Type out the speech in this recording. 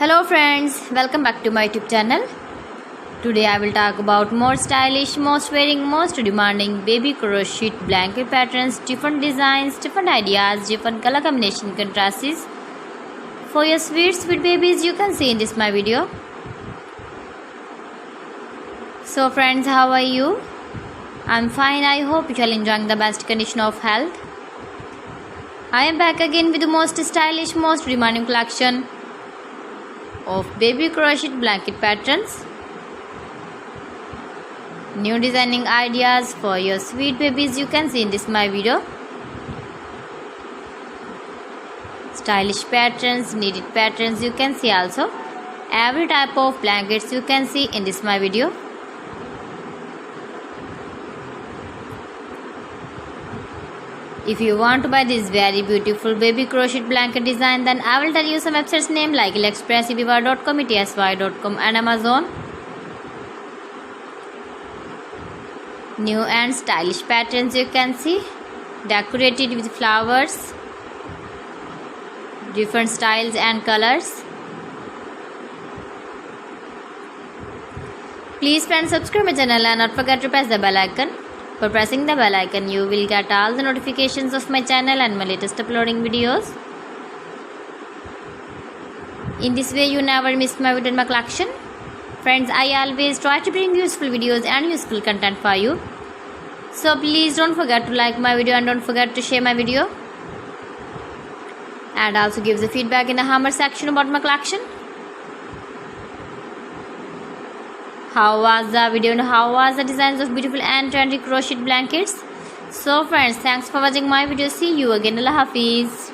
Hello friends, welcome back to my YouTube channel. Today I will talk about more stylish, most wearing, most demanding baby crochet blanket patterns, different designs, different ideas, different color combination contrasts for your sweet babies you can see in this my video. So friends, how are you? I'm fine. I hope you are enjoying the best condition of health. I am back again with the most stylish, most demanding collection of baby crochet blanket patterns. New designing ideas for your sweet babies you can see in this my video. Stylish patterns, needed patterns you can see also. Every type of blankets you can see in this my video. If you want to buy this very beautiful baby crochet blanket design, then I will tell you some websites name like AliExpress, eBay.com, ETSY.com and Amazon. New and stylish patterns you can see, decorated with flowers, different styles and colors. Please friends, subscribe my channel and not forget to press the bell icon. For pressing the bell icon, you will get all the notifications of my channel and my latest uploading videos. In this way, you never miss my video in my collection. Friends, I always try to bring useful videos and useful content for you. So please don't forget to like my video and don't forget to share my video. And also give the feedback in the comment section about my collection. How was the video and how was the designs of beautiful and trendy crochet blankets? So friends, thanks for watching my video. See you again. Allah Hafiz.